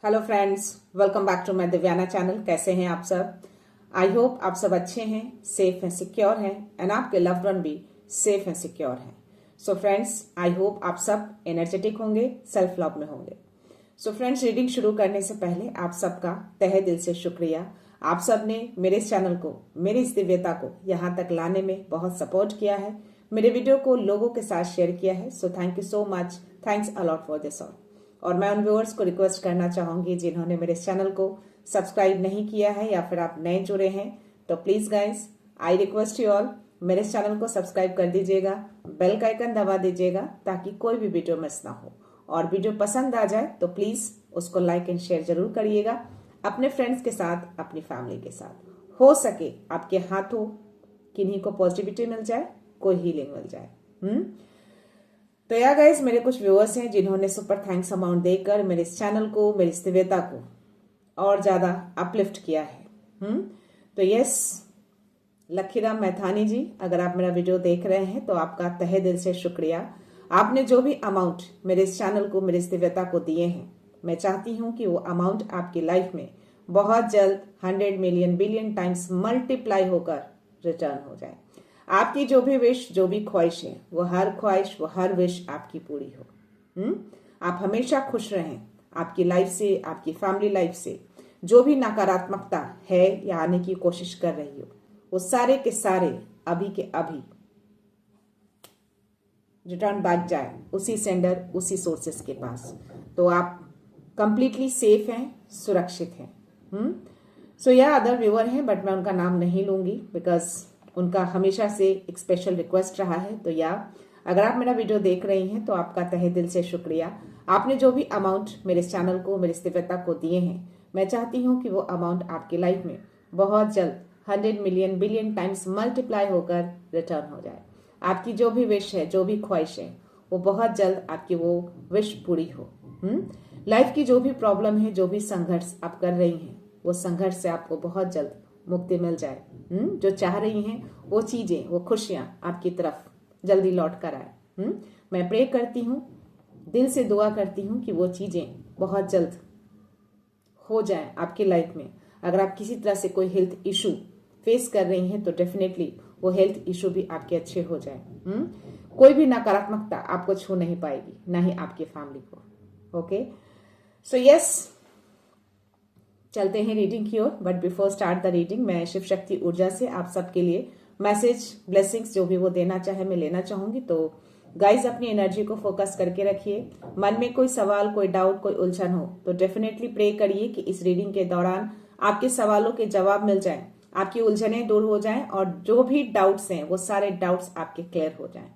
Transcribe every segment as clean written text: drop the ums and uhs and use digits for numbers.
Hello friends, welcome back to my Divyana channel. कैसे हैं आप सब? आई होप आप सब अच्छे हैं, सेफ हैं, सिक्योर हैं एंड आपके लव्ड वन भी सेफ हैं, सिक्योर हैं। सो फ्रेंड्स, आई होप आप सब एनर्जेटिक होंगे, सेल्फ लव में होंगे। सो फ्रेंड्स, रीडिंग शुरू करने से पहले आप सबका तहे दिल से शुक्रिया। आप सब ने मेरे इस चैनल को, मेरी इस दिव्यता को यहाँ तक लाने में बहुत सपोर्ट किया है, मेरे वीडियो को लोगों के साथ शेयर किया है। So thank you so much, thanks a lot for this all. और मैं उन व्यूअर्स को रिक्वेस्ट करना चाहूंगी जिन्होंने मेरे चैनल को सब्सक्राइब नहीं किया है या फिर आप नए जुड़े हैं, तो please guys, I request you all, मेरे चैनल को सब्सक्राइब कर दीजिएगा, बेल का आइकन दबा दीजिएगा ताकि कोई भी वीडियो मिस ना हो। और वीडियो पसंद आ जाए तो प्लीज उसको लाइक एंड शेयर जरूर करिएगा अपने फ्रेंड्स के साथ, अपनी फैमिली के साथ। हो सके आपके हाथों किन्हीं को पॉजिटिविटी मिल जाए, कोई हीलिंग मिल जाए। तो या गाइस, मेरे कुछ व्यूअर्स हैं जिन्होंने सुपर थैंक्स अमाउंट देकर मेरे इस चैनल को, मेरी इस दिव्यता को और ज्यादा अपलिफ्ट किया है। तो यस, लखीराम मैथानी जी, अगर आप मेरा वीडियो देख रहे हैं तो आपका तहे दिल से शुक्रिया। आपने जो भी अमाउंट मेरे इस चैनल को, मेरी इस दिव्यता को दिए हैं, मैं चाहती हूं कि वो अमाउंट आपकी लाइफ में बहुत जल्द 100 मिलियन बिलियन टाइम्स मल्टीप्लाई होकर रिटर्न हो जाए। आपकी जो भी विश, जो भी ख्वाहिश है, वो हर ख्वाहिश, वो हर विश आपकी पूरी हो। आप हमेशा खुश रहें। आपकी लाइफ से, आपकी फैमिली लाइफ से जो भी नकारात्मकता है या आने की कोशिश कर रही हो, वो सारे के सारे अभी के अभी रिटर्न बैक जाए उसी सेंडर, उसी सोर्सेस के पास। तो आप कंप्लीटली सेफ हैं, सुरक्षित हैं। सो या अदर व्यूअर हैं, बट मैं उनका नाम नहीं लूंगी बिकॉज उनका हमेशा से एक स्पेशल रिक्वेस्ट रहा है। तो या अगर आप मेरा वीडियो देख रही हैं तो आपका तहे दिल से शुक्रिया। आपने जो भी अमाउंट मेरे चैनल को, मेरी दिव्यता को दिए हैं, मैं चाहती हूँ कि वो अमाउंट आपकी लाइफ में बहुत जल्द 100 मिलियन बिलियन टाइम्स मल्टीप्लाई होकर रिटर्न हो जाए। आपकी जो भी विश है, जो भी ख्वाहिश है, वो बहुत जल्द आपकी वो विश पूरी हो। लाइफ की जो भी प्रॉब्लम है, जो भी संघर्ष आप कर रही हैं, वो संघर्ष से आपको बहुत जल्द मुक्ति मिल जाए। जो चाह रही हैं वो चीजें, वो खुशियां आपकी तरफ जल्दी लौट कर आए। मैं प्रे करती हूँ, दिल से दुआ करती हूँ कि वो चीजें बहुत जल्द हो जाएं आपकी लाइफ में। अगर आप किसी तरह से कोई हेल्थ इशू फेस कर रही हैं तो डेफिनेटली वो हेल्थ इशू भी आपके अच्छे हो जाए। कोई भी नकारात्मकता आपको छू नहीं पाएगी, ना ही आपकी फैमिली को। ओके, सो यस, चलते हैं रीडिंग की ओर। But before start the reading, मैं शिव शक्ति ऊर्जा से आप सबके लिए मैसेज, ब्लेसिंग्स जो भी वो देना चाहे मैं लेना चाहूंगी। तो गाइज, अपनी एनर्जी को फोकस करके रखिए। मन में कोई सवाल, कोई डाउट, कोई उलझन हो तो डेफिनेटली प्रे करिए कि इस रीडिंग के दौरान आपके सवालों के जवाब मिल जाए, आपकी उलझनें दूर हो जाएं और जो भी डाउट्स हैं वो सारे डाउट्स आपके क्लियर हो जाएं।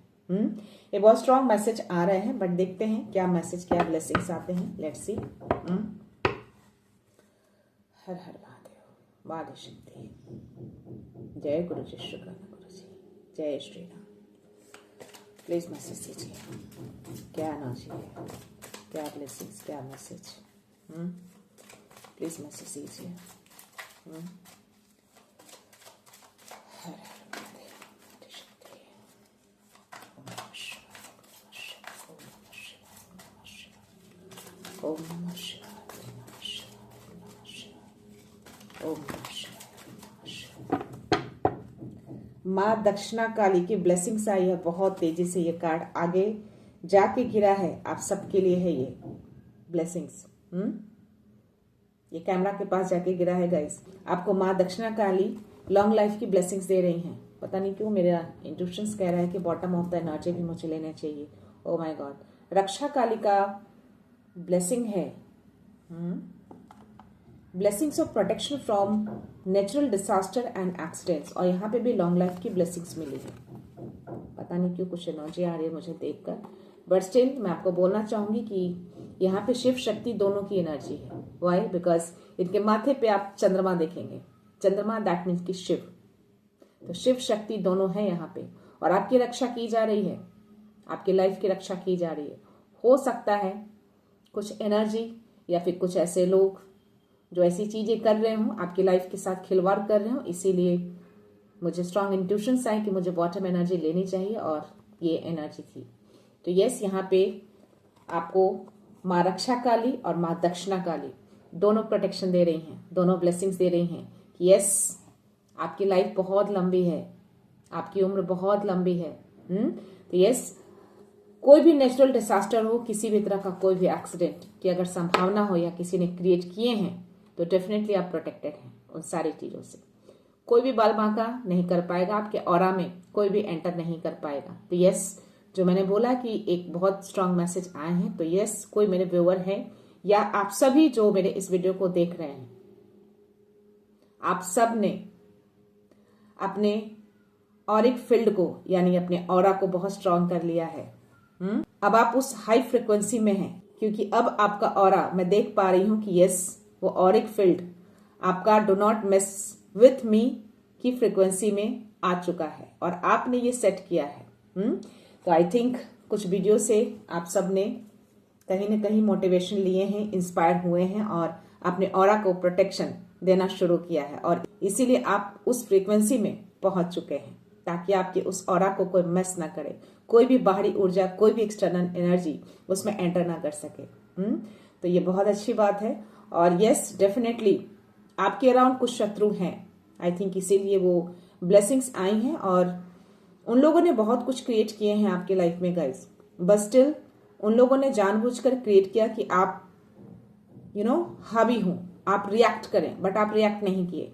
ये बहुत स्ट्रॉन्ग मैसेज आ रहे हैं, बट देखते हैं क्या मैसेज, क्या ब्लेसिंग्स आते हैं। Let's see. हर हर महादेव, वाद शक्ति। जय गुरु जी, शुक्र गुरु जी, जय श्री राम। प्लीज मैसेज दीजिए, क्या एनर्जी है, क्या ब्लेसिंग्स, क्या मैसेज। प्लीज मैसेज दीजिए। हर हर महादेव, वाद शक्ति। ओम नमः शिवाय, ओम नमः शिवाय, ओम नमः शिवाय, ओम नमः शिवाय। माँ दक्षिणा काली की ब्लेसिंग्स आई है। बहुत तेजी से ये कार्ड आगे जाके गिरा है, आप सबके लिए है ये ब्लेसिंग्स। ये कैमरा के पास जाके गिरा है गाइस। आपको माँ दक्षिणा काली लॉन्ग लाइफ की ब्लेसिंग्स दे रही हैं। पता नहीं क्यों मेरा इंट्यूशंस कह रहा है कि बॉटम ऑफ द एनर्जी भी मुझे लेना चाहिए। ओ माय गॉड, रक्षा काली का ब्लेसिंग है। Blessings of protection from natural disaster and accidents. और यहाँ पे भी लॉन्ग लाइफ की ब्लेसिंग्स मिली है। पता नहीं क्यों कुछ एनर्जी आ रही है मुझे देखकर, बट स्टिल मैं आपको बोलना चाहूंगी कि यहाँ पे शिव शक्ति दोनों की एनर्जी है। वाई? बिकॉज इनके माथे पे आप चंद्रमा देखेंगे। चंद्रमा दैट मीन्स की शिव, तो शिव शक्ति दोनों है यहाँ पे। और आपकी रक्षा की जा रही है, आपकी लाइफ की रक्षा की जा रही है। हो सकता है कुछ एनर्जी या फिर कुछ ऐसे लोग जो ऐसी चीजें कर रहे हों, आपकी लाइफ के साथ खिलवाड़ कर रहे हो, इसीलिए मुझे स्ट्रॉन्ग इंट्यूशंस आए कि मुझे बॉटम एनर्जी लेनी चाहिए और ये एनर्जी थी। तो यस, यहाँ पे आपको माँ रक्षा काली और माँ दक्षिणा काली दोनों प्रोटेक्शन दे रही हैं, दोनों ब्लेसिंग्स दे रही हैं कि यस, आपकी लाइफ बहुत लंबी है, आपकी उम्र बहुत लंबी है। तो यस, कोई भी नेचुरल डिजास्टर हो, किसी भी तरह का कोई भी एक्सीडेंट की अगर संभावना हो या किसी ने क्रिएट किए हैं तो डेफिनेटली आप प्रोटेक्टेड हैं उन सारी चीजों से। कोई भी बाल बांका नहीं कर पाएगा, आपके ऑरा में कोई भी एंटर नहीं कर पाएगा। तो यस, जो मैंने बोला कि एक बहुत स्ट्रांग मैसेज आए हैं, तो यस, कोई मेरे व्यूअर है या आप सभी जो मेरे इस वीडियो को देख रहे हैं, आप सब ने अपने ऑरिक फील्ड को यानी अपने ऑरा को बहुत स्ट्रांग कर लिया है। अब आप उस हाई फ्रिक्वेंसी में हैं, क्योंकि अब आपका ऑरा, मैं देख पा रही हूं कि यस, वो ऑरिक फील्ड आपका do not miss with me की फ्रिक्वेंसी में आ चुका है और आपने ये सेट किया है। तो आई थिंक कुछ वीडियो से आप सब ने कहीं न कहीं मोटिवेशन लिए हैं, इंस्पायर हुए हैं और अपने ऑरा को प्रोटेक्शन देना शुरू किया है और इसीलिए आप उस फ्रीक्वेंसी में पहुंच चुके हैं ताकि आपके उस ऑरा को कोई मिस ना करे, कोई भी बाहरी ऊर्जा, कोई भी एक्सटर्नल एनर्जी उसमें एंटर ना कर सके। तो ये बहुत अच्छी बात है और यस, डेफिनेटली आपके अराउंड कुछ शत्रु हैं, आई थिंक इसीलिए वो ब्लेसिंग्स आई हैं और उन लोगों ने बहुत कुछ क्रिएट किए हैं आपके लाइफ में गाइस, बट स्टिल उन लोगों ने जानबूझकर क्रिएट किया कि आप हावी हूं, आप रिएक्ट करें, बट आप रिएक्ट नहीं किए,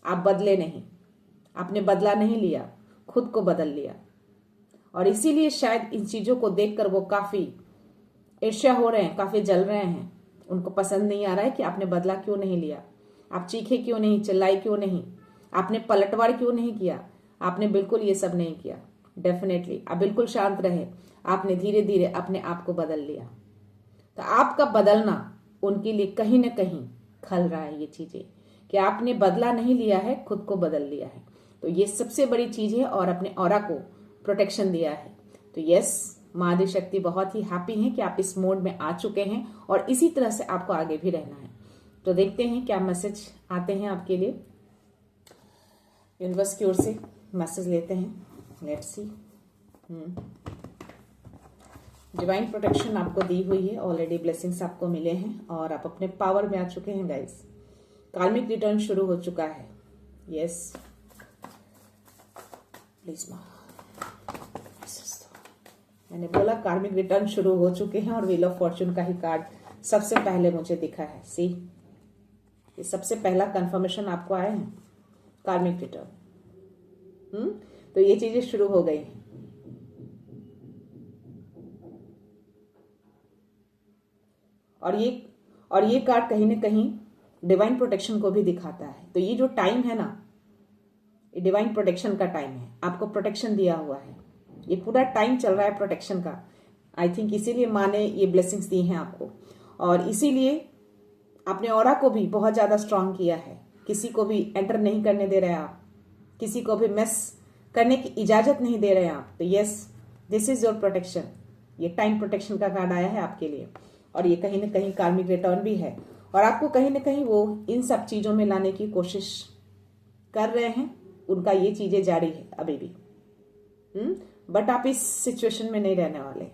आप बदले नहीं, आपने बदला नहीं लिया, खुद को बदल लिया और इसीलिए शायद इन चीजों को देखकर वो काफी ईर्ष्या हो रहे हैं, काफी जल रहे हैं। उनको पसंद नहीं आ रहा है कि आपने बदला क्यों नहीं लिया, आप चीखे क्यों नहीं, चिल्लाई क्यों नहीं, आपने पलटवार क्यों नहीं किया। आपने बिल्कुल ये सब नहीं किया। डेफिनेटली आप बिल्कुल शांत रहे, आपने धीरे धीरे अपने आप को बदल लिया। तो आपका बदलना उनके लिए कहीं ना कहीं खल रहा है ये चीजें कि आपने बदला नहीं लिया है, खुद को बदल लिया है। तो ये सबसे बड़ी चीज है और अपने ऑरा को प्रोटेक्शन दिया है। तो यस, माँ आदि शक्ति बहुत ही हैप्पी है कि आप इस मोड में आ चुके हैं और इसी तरह से आपको आगे भी रहना है। तो देखते हैं क्या मैसेज आते हैं आपके लिए। यूनिवर्स की ओर से मैसेज लेते हैं, लेट्स सी। डिवाइन प्रोटेक्शन आपको दी हुई है, ऑलरेडी ब्लेसिंग्स आपको मिले हैं और आप अपने पावर में आ चुके हैं गाइस। कार्मिक रिटर्न शुरू हो चुका है। यस, प्लीज माँ, मैंने बोला कार्मिक रिटर्न शुरू हो चुके हैं और व्हील ऑफ फॉर्च्यून का ही कार्ड सबसे पहले मुझे दिखा है। सी, ये सबसे पहला कंफर्मेशन आपको आया है, कार्मिक रिटर्न। तो ये चीजें शुरू हो गई हैं। और ये कार्ड कहीं ना कहीं डिवाइन प्रोटेक्शन को भी दिखाता है। तो ये जो टाइम है ना, ये डिवाइन प्रोटेक्शन का टाइम है, आपको प्रोटेक्शन दिया हुआ है, ये पूरा टाइम चल रहा है प्रोटेक्शन का। आई थिंक इसीलिए माँ ने ये ब्लेसिंग्स दी हैं आपको और इसीलिए अपने ऑरा को भी बहुत ज्यादा स्ट्रांग किया है। किसी को भी एंटर नहीं करने दे रहे हैं आप, किसी को भी मिस करने की इजाजत नहीं दे रहे हैं आप। तो yes, this is your protection. ये टाइम प्रोटेक्शन का कार्ड आया है आपके लिए और ये कहीं ना कहीं कार्मिक रिटर्न भी है और आपको कहीं ना कहीं वो इन सब चीजों में लाने की कोशिश कर रहे हैं। उनका ये चीजें जारी है अभी भी, बट आप इस सिचुएशन में नहीं रहने वाले।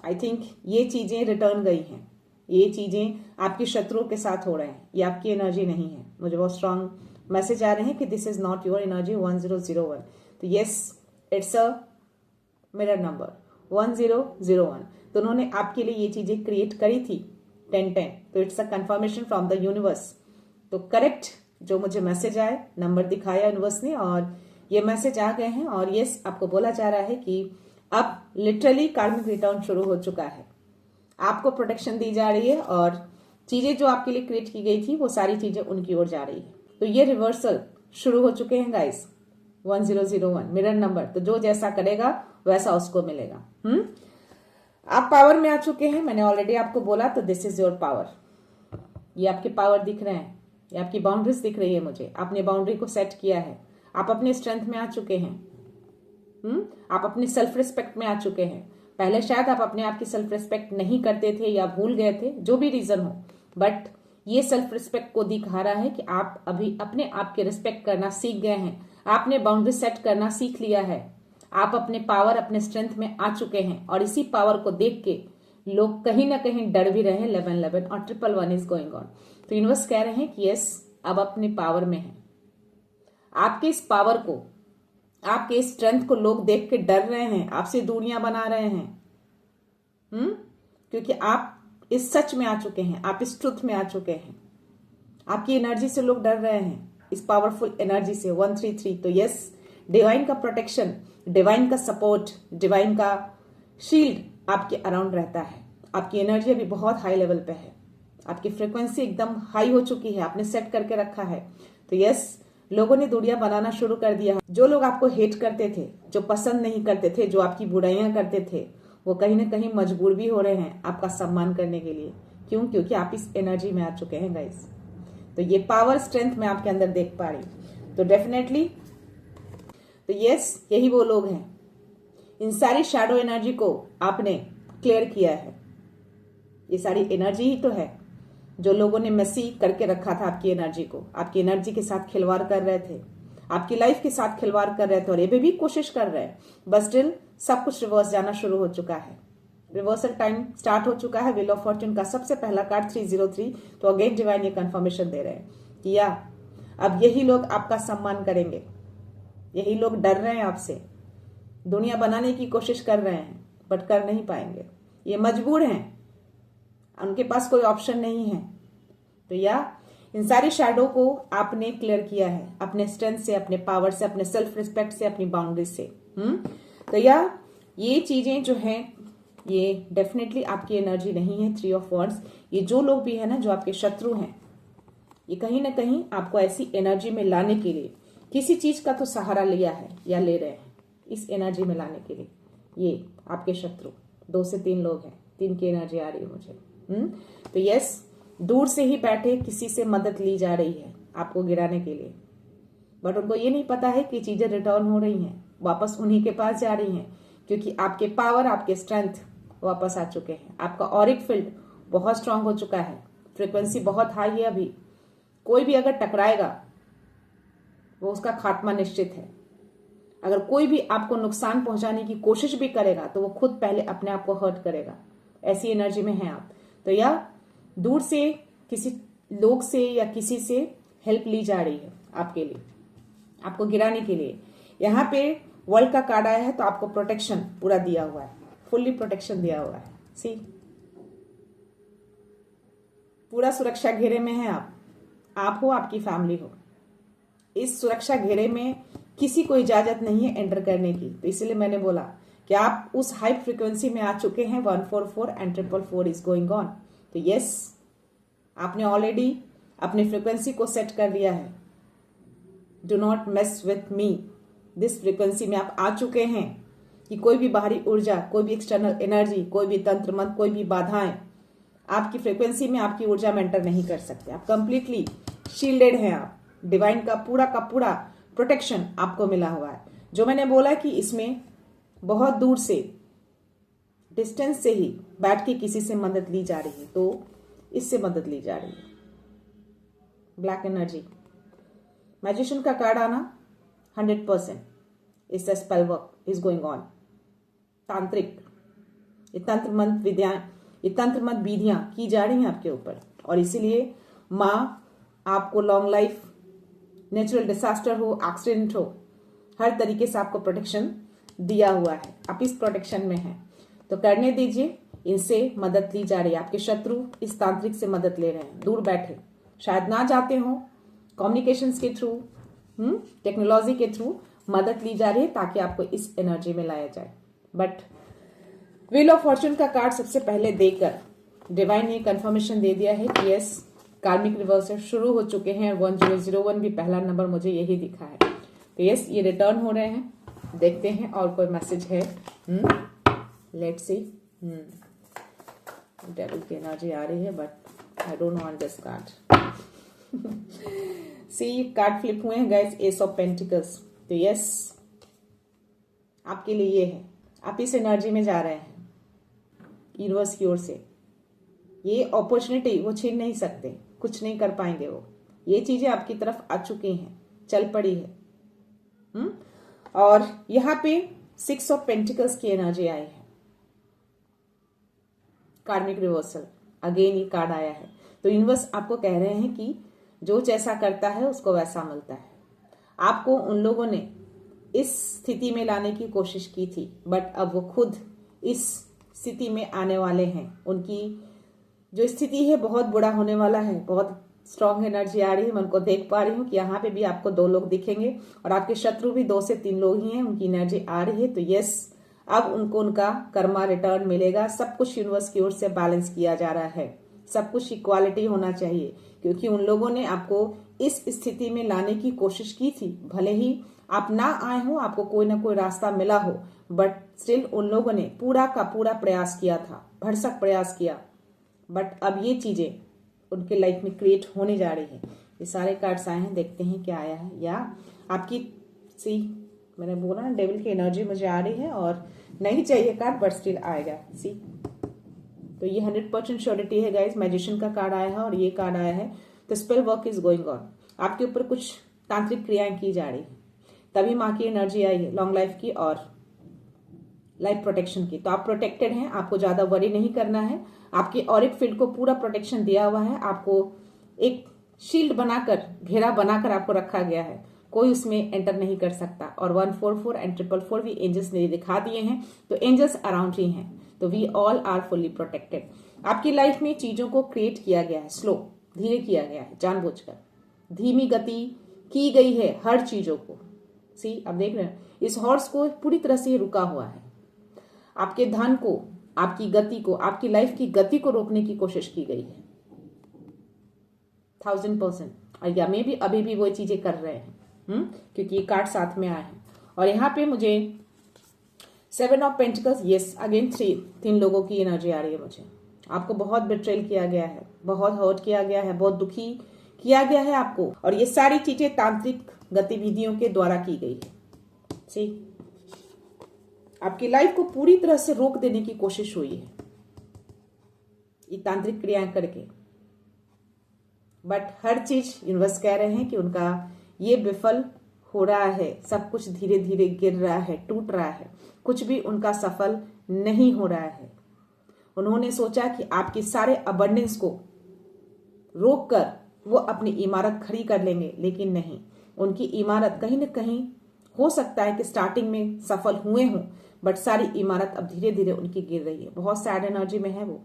आई थिंक ये चीजें रिटर्न गई हैं, ये चीजें आपके शत्रुओं के साथ हो रहे हैं, ये आपकी एनर्जी नहीं है। मुझे बहुत स्ट्रांग मैसेज आ रहे हैं कि this is not your energy 1001। तो yes, it's a mirror number 1001। तो उन्होंने आपके लिए ये चीजें क्रिएट करी थी 1010। तो it's a confirmation from the universe. तो करेक्ट जो मुझे मैसेज आए, नंबर दिखाया यूनिवर्स ने और ये मैसेज आ गए हैं और यस, आपको बोला जा रहा है कि अब लिटरली कार्मिक रिटर्न शुरू हो चुका है। आपको प्रोटेक्शन दी जा रही है और चीजें जो आपके लिए क्रिएट की गई थी वो सारी चीजें उनकी ओर जा रही है। तो ये रिवर्सल शुरू हो चुके हैं गाइस। 1001 mirror number. तो जो जैसा करेगा वैसा उसको मिलेगा। आप पावर में आ चुके हैं, मैंने ऑलरेडी आपको बोला। तो दिस इज योर पावर। ये आपके पावर दिख रहे हैं, ये आपकी बाउंड्रीज दिख रही है मुझे। आपने बाउंड्री को सेट किया है, आप अपने स्ट्रेंथ में आ चुके हैं। आप अपनी सेल्फ रिस्पेक्ट में आ चुके हैं। पहले शायद आप अपने आप की सेल्फ रिस्पेक्ट नहीं करते थे या भूल गए थे, जो भी रीजन हो, बट ये सेल्फ रिस्पेक्ट को दिखा रहा है कि आप अभी अपने आप के रिस्पेक्ट करना सीख गए हैं। आपने बाउंड्री सेट करना सीख लिया है। आप अपने पावर, अपने स्ट्रेंथ में आ चुके हैं और इसी पावर को देख के लोग कहीं ना कहीं डर भी रहे हैं 1111 और 111 इज गोइंग ऑन। तो यूनिवर्स कह रहे हैं कि यस, अब अपने पावर में है। आपके इस पावर को, आपके इस स्ट्रेंथ को लोग देख के डर रहे हैं, आपसे दूरियां बना रहे हैं। क्योंकि आप इस सच में आ चुके हैं, आप इस ट्रुथ में आ चुके हैं। आपकी एनर्जी से लोग डर रहे हैं, इस पावरफुल एनर्जी से 133। तो यस, डिवाइन का प्रोटेक्शन, डिवाइन का सपोर्ट, डिवाइन का शील्ड आपके अराउंड रहता है। आपकी एनर्जी अभी बहुत हाई लेवल पे है, आपकी फ्रीक्वेंसी एकदम हाई हो चुकी है, आपने सेट करके रखा है। तो यस, लोगों ने दूरियां बनाना शुरू कर दिया। जो लोग आपको हेट करते थे, जो पसंद नहीं करते थे, जो आपकी बुराइयां करते थे, वो कहीं ना कहीं मजबूर भी हो रहे हैं आपका सम्मान करने के लिए। क्यों? क्योंकि आप इस एनर्जी में आ चुके हैं गाइस। तो ये पावर स्ट्रेंथ मैं आपके अंदर देख पा रही हूं। तो डेफिनेटली, तो यस, यही वो लोग हैं। इन सारी शैडो एनर्जी को आपने क्लियर किया है। ये सारी एनर्जी ही तो है जो लोगों ने मेसी करके रखा था आपकी एनर्जी को, आपकी एनर्जी के साथ खिलवाड़ कर रहे थे, आपकी लाइफ के साथ खिलवाड़ कर रहे थे, और ये भी कोशिश कर रहे हैं। बस स्टिल सब कुछ रिवर्स जाना शुरू हो चुका है। रिवर्सल टाइम स्टार्ट हो चुका है। व्हील ऑफ फॉर्च्यून का सबसे पहला कार्ड 303। तो अगेन डिवाइन ये कंफर्मेशन दे रहे हैं कि या अब यही लोग आपका सम्मान करेंगे। यही लोग डर रहे हैं आपसे, दुनिया बनाने की कोशिश कर रहे हैं, बट कर नहीं पाएंगे। ये मजबूर हैं, उनके पास कोई ऑप्शन नहीं है। तो या इन सारी शैडो को आपने क्लियर किया है अपने स्ट्रेंथ से, अपने पावर से, अपने सेल्फ रिस्पेक्ट से, अपनी बाउंड्री से। तो या ये चीजें जो हैं, ये डेफिनेटली आपकी एनर्जी नहीं है। 3 ऑफ वॉन्ड्स, ये जो लोग भी है ना, जो आपके शत्रु हैं, ये कहीं ना कहीं आपको ऐसी एनर्जी में लाने के लिए किसी चीज का तो सहारा लिया है या ले रहे हैं। इस एनर्जी में लाने के लिए ये आपके शत्रु 2 से 3 लोग हैं। 3 की एनर्जी आ रही है मुझे। तो यस, दूर से ही बैठे किसी से मदद ली जा रही है आपको गिराने के लिए, बट उनको ये नहीं पता है कि चीजें रिटर्न हो रही हैं, वापस उन्हीं के पास जा रही हैं, क्योंकि आपके पावर, आपके स्ट्रेंथ वापस आ चुके हैं। आपका ऑरिक फील्ड बहुत स्ट्रांग हो चुका है, फ्रीक्वेंसी बहुत हाई है। अभी कोई भी अगर टकराएगा वो उसका खात्मा निश्चित है। अगर कोई भी आपको नुकसान पहुंचाने की कोशिश भी करेगा तो वो खुद पहले अपने आप को हर्ट करेगा। ऐसी एनर्जी में हैं आप। तो या दूर से किसी लोग से या किसी से हेल्प ली जा रही है आपके लिए, आपको गिराने के लिए। यहाँ पे वर्ल्ड का कार्ड आया है, तो आपको प्रोटेक्शन पूरा दिया हुआ है, फुल्ली प्रोटेक्शन दिया हुआ है। सी, पूरा सुरक्षा घेरे में है आप हो, आपकी फैमिली हो। इस सुरक्षा घेरे में किसी को इजाजत नहीं है एंटर करने की। तो इसलिए मैंने बोला कि आप उस हाई फ्रीक्वेंसी में आ चुके हैं। 144 एंड 444 इज गोइंग ऑन। तो यस, आपने ऑलरेडी अपनी फ्रीक्वेंसी को सेट कर दिया है। Do not mess with me. This frequency में आप आ चुके हैं कि कोई भी बाहरी ऊर्जा, कोई भी एक्सटर्नल एनर्जी, कोई भी तंत्र मंत्र, कोई भी बाधाएं आपकी फ्रीक्वेंसी में, आपकी ऊर्जा में एंटर नहीं कर सकते। आप कंप्लीटली शील्डेड हैं। आप डिवाइन का पूरा प्रोटेक्शन आपको मिला हुआ है। जो मैंने बोला कि इसमें बहुत दूर से, डिस्टेंस से ही बैठ के किसी से मदद ली जा रही है, तो इससे मदद ली जा रही है। ब्लैक एनर्जी, मैजिशियन का कार्ड आना 100%। इस spell work is going on. तांत्रिक, ये तंत्र मंत्र विद्या, ये तंत्र मंत्र विधियां की जा रही हैं आपके ऊपर, और इसीलिए माँ आपको लॉन्ग लाइफ, नेचुरल डिजास्टर हो, एक्सीडेंट हो, हर तरीके से आपको प्रोटेक्शन दिया हुआ है। आप इस प्रोटेक्शन में हैं, तो करने दीजिए। इनसे मदद ली जा रही है। आपके शत्रु इस तांत्रिक से मदद ले रहे हैं, दूर बैठे, शायद ना जाते हो, कम्युनिकेशंस के थ्रू, टेक्नोलॉजी के थ्रू मदद ली जा रही है ताकि आपको इस एनर्जी में लाया जाए। बट व्हील ऑफ फॉर्च्यून का कार्ड सबसे पहले देकर डिवाइन ने कंफर्मेशन दे दिया है कि यस, कार्मिक रिवर्सल शुरू हो चुके हैं। 1001 भी पहला नंबर मुझे यही दिखा है। तो यस, ये रिटर्न हो रहे हैं। देखते हैं और कोई मैसेज है। Let's see. डेविल की एनर्जी आ रही है, but I don't want this card. See, card flip हुए हैं गाइस, एस ऑफ पेंटिकल्स। तो यस, आपके लिए ये है, आप इस एनर्जी में जा रहे हैं यूनिवर्स की ओर से। ये अपॉर्चुनिटी वो छीन नहीं सकते, कुछ नहीं कर पाएंगे वो। ये चीजें आपकी तरफ आ चुकी हैं, चल पड़ी है। और यहाँ पे 6 ऑफ पेंटिकल्स की एनर्जी आई है। कार्मिक रिवर्सल, अगेन ये कार्ड आया है। तो यूनिवर्स आपको कह रहे हैं कि जो जैसा करता है उसको वैसा मिलता है। आपको उन लोगों ने इस स्थिति में लाने की कोशिश की थी, बट अब वो खुद इस स्थिति में आने वाले हैं। उनकी जो स्थिति है बहुत बुरा होने वाला है। बहुत स्ट्रॉन्ग एनर्जी आ रही है। मैं उनको देख पा रही हूँ कि यहाँ पे भी आपको 2 लोग दिखेंगे और आपके शत्रु भी 2 से 3 लोग ही हैं। उनकी एनर्जी आ रही है। तो यस, अब उनको उनका कर्मा रिटर्न मिलेगा। सब कुछ यूनिवर्स की ओर से बैलेंस किया जा रहा है। सब कुछ इक्वालिटी होना चाहिए, क्योंकि उन लोगों ने आपको इस स्थिति में लाने की कोशिश की थी। भले ही आप ना आए हो, आपको कोई ना कोई रास्ता मिला हो, बट स्टिल उन लोगों ने पूरा का पूरा प्रयास किया था, भरसक प्रयास किया। बट अब ये चीजें उनके लाइफ में क्रिएट होने जा रही है। ये सारे कार्ड्स आए हैं, देखते हैं क्या आया है। या आपकी सी, मैंने बोला ना डेविल की एनर्जी मुझे आ रही है और नहीं चाहिए कार्ड, बट स्टिल आएगा। सी, तो ये 100% श्योरिटी है गाइज। मैजिशियन का कार्ड आया है और ये कार्ड आया है। तो spell work is going on. आपके ऊपर कुछ तांत्रिक क्रियाएं की जा रही है, तभी माँ की एनर्जी आई है, लॉन्ग लाइफ की और लाइफ प्रोटेक्शन की। तो आप प्रोटेक्टेड हैं, आपको ज्यादा वरी नहीं करना है। आपके ऑरिक फील्ड को पूरा प्रोटेक्शन दिया हुआ है। आपको एक शील्ड बनाकर, घेरा बनाकर आपको रखा गया है। कोई उसमें एंटर नहीं कर सकता। और 144 एंड 444 भी एंजल्स ने दिखा दिए हैं। तो एंजल्स अराउंड ही हैं। तो we all are fully protected. आपकी लाइफ में चीजों को क्रिएट किया गया है, स्लो, धीरे किया गया है, जानबूझकर धीमी गति की गई है हर चीजों को। सी, अब देख रहे हैं इस हॉर्स को पूरी तरह से रुका हुआ है। आपके धन को, आपकी गति को, आपकी लाइफ की गति को रोकने की कोशिश की गई है 1000%। और या मे भी अभी भी वो चीजें कर रहे हैं, क्योंकि ये कार्ड साथ में आए हैं। और यहाँ पे मुझे 7 ऑफ पेंटिकल्स, यस अगेन 3 लोगों की एनर्जी आ रही है मुझे। आपको बहुत बिट्रेल किया गया है, बहुत हर्ट किया गया है, बहुत दुखी किया गया है आपको। और ये सारी चीजें तांत्रिक गतिविधियों के द्वारा की गई है। सी, आपकी लाइफ को पूरी तरह से रोक देने की कोशिश हुई है ये तांत्रिक क्रियाएं करके। बट हर चीज यूनिवर्स कह रहे हैं कि उनका ये विफल हो रहा है। सब कुछ धीरे धीरे गिर रहा है, टूट रहा है। कुछ भी उनका सफल नहीं हो रहा है। उन्होंने सोचा कि आपकी सारे अबंडेंस को रोक कर वो अपनी इमारत खड़ी कर लेंगे, लेकिन नहीं। उनकी इमारत कहीं न कहीं हो सकता है कि स्टार्टिंग में सफल हुए हों, बट सारी इमारत अब धीरे धीरे उनकी गिर रही है। बहुत सैड एनर्जी में है वो।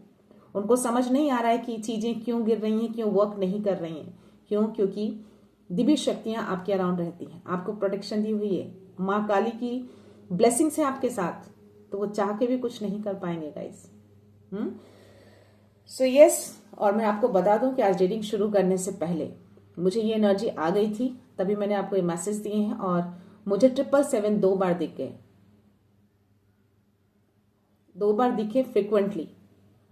उनको समझ नहीं आ रहा है कि चीजें क्यों गिर रही हैं, क्यों वर्क नहीं कर रही हैं। क्यों? क्योंकि दिव्य शक्तियां आपके अराउंड रहती हैं, आपको प्रोटेक्शन दी हुई है। माँ काली की ब्लेसिंग्स है आपके साथ, तो वो चाह के भी कुछ नहीं कर पाएंगे गाइस। सो यस, और मैं आपको बता दूं कि आज रीडिंग शुरू करने से पहले मुझे ये एनर्जी आ गई थी, तभी मैंने आपको ये मैसेज दिए हैं। और मुझे 777 2 बार दिख गए, 2 बार दिखे फ्रिक्वेंटली,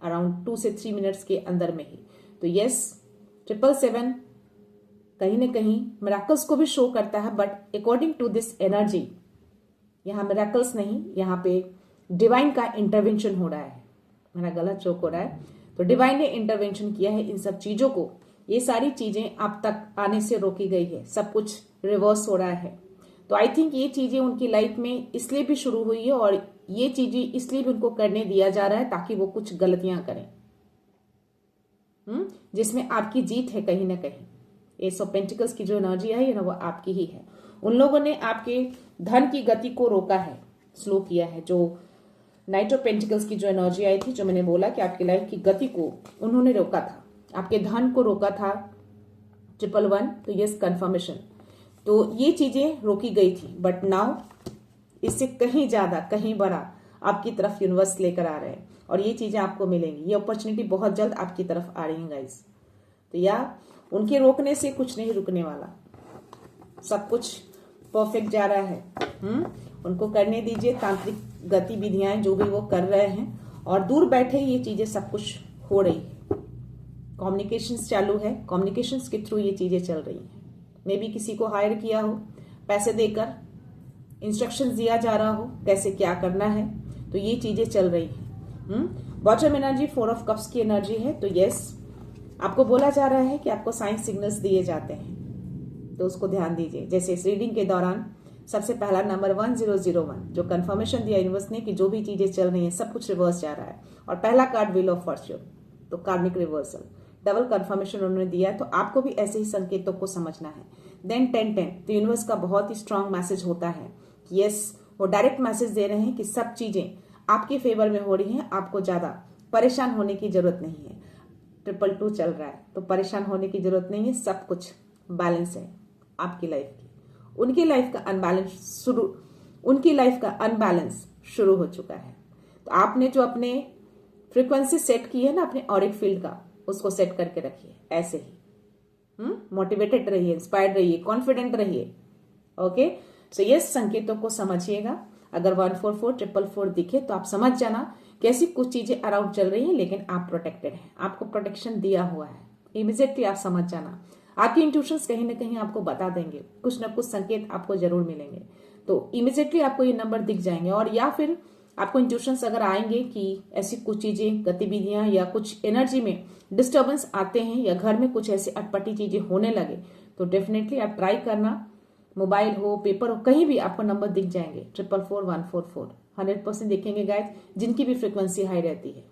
अराउंड 2 से 3 मिनट्स के अंदर में ही। तो यस, 777 कहीं न कहीं मिराकल्स को भी शो करता है, but according to this energy यहाँ मिराकल्स नहीं, यहाँ पे डिवाइन का इंटरवेंशन हो रहा है। मेरा गलत जोक हो रहा है। तो डिवाइन ने इंटरवेंशन किया है इन सब चीजों को। ये सारी चीजें अब तक आने से रोकी गई है, सब कुछ रिवर्स हो रहा है। तो आई थिंक ये चीजें उनकी लाइफ में इसलिए भी शुरू हुई है और ये चीजें इसलिए भी उनको करने दिया जा रहा है ताकि वो कुछ गलतियां करें, जिसमें आपकी जीत है कहीं ना कहीं। एस ऑफ पेंटिकल्स की जो एनर्जी है ना, वो आपकी ही है। उन लोगों ने आपके धन की गति को रोका है, स्लो किया है। जो नाइट ऑफ पेंटिकल्स की जो एनर्जी आई थी, जो मैंने बोला कि आपकी लाइफ की गति को उन्होंने रोका था, आपके धन को रोका था 111। तो यस, कंफर्मेशन। तो ये चीजें रोकी गई थी, बट नाउ इससे कहीं ज्यादा, कहीं बड़ा आपकी तरफ यूनिवर्स लेकर आ रहे हैं और ये चीजें आपको मिलेंगी। ये अपॉर्चुनिटी बहुत जल्द आपकी तरफ आ रही है गाइस। तो या उनके रोकने से कुछ नहीं रुकने वाला, सब कुछ परफेक्ट जा रहा है। उनको करने दीजिए तांत्रिक गतिविधियां जो भी वो कर रहे हैं, और दूर बैठे ये चीजें सब कुछ हो रही है। कम्युनिकेशंस चालू है, कम्युनिकेशंस के थ्रू ये चीजें चल रही हैं। मे बी किसी को हायर किया हो, पैसे देकर इंस्ट्रक्शंस दिया जा रहा हो कैसे क्या करना है, तो ये चीजें चल रही हैं। बॉटम एनर्जी 4 ऑफ कप्स की एनर्जी है। तो यस, आपको बोला जा रहा है कि आपको साइन सिग्नल्स दिए जाते हैं, तो उसको ध्यान दीजिए। जैसे इस रीडिंग के दौरान सबसे पहला नंबर 1001 जो कंफर्मेशन दिया यूनिवर्स ने कि जो भी चीजें चल रही हैं सब कुछ रिवर्स जा रहा है। और पहला कार्ड व्हील ऑफ फॉर्च्यून, तो कार्मिक रिवर्सल, डबल कंफर्मेशन उन्होंने दिया है। तो आपको भी ऐसे ही संकेतों को समझना है। देन 10-10 तो यूनिवर्स का बहुत ही स्ट्रांग मैसेज होता है। यस, वो डायरेक्ट मैसेज दे रहे हैं कि सब चीजें आपके फेवर में हो रही हैं, आपको ज्यादा परेशान होने की जरूरत नहीं है। 222 चल रहा है तो परेशान होने की जरूरत नहीं है, सब कुछ बैलेंस है आपकी लाइफ की। उनकी लाइफ का अनबैलेंस शुरू हो चुका है। तो आपने जो अपने फ्रीक्वेंसी सेट की है ना अपने ऑरिक फील्ड का, उसको सेट करके रखिए ऐसे ही। मोटिवेटेड रहिए, इंस्पायर्ड रहिए, कॉन्फिडेंट रहिए। ओके, सो ये संकेतों को समझिएगा। अगर 14444 दिखे तो आप समझ जाना कैसी कुछ चीजें अराउंड चल रही हैं, लेकिन आप प्रोटेक्टेड हैं, आपको प्रोटेक्शन दिया हुआ है। इमीडिएटली आप समझ जाना। आपकी इंट्यूशंस कहीं ना कहीं आपको बता देंगे, कुछ ना कुछ संकेत आपको जरूर मिलेंगे। तो इमीडिएटली आपको ये नंबर दिख जाएंगे। और या फिर आपको इंट्यूशंस अगर आएंगे कि ऐसी कुछ चीजें, गतिविधियां या कुछ एनर्जी में डिस्टर्बेंस आते हैं या घर में कुछ ऐसी अटपटी चीजें होने लगे, तो डेफिनेटली आप ट्राई करना। मोबाइल हो, पेपर हो, कहीं भी आपको नंबर दिख जाएंगे 444144 100% दिखेंगे गाइस, जिनकी भी फ्रीक्वेंसी हाई रहती है।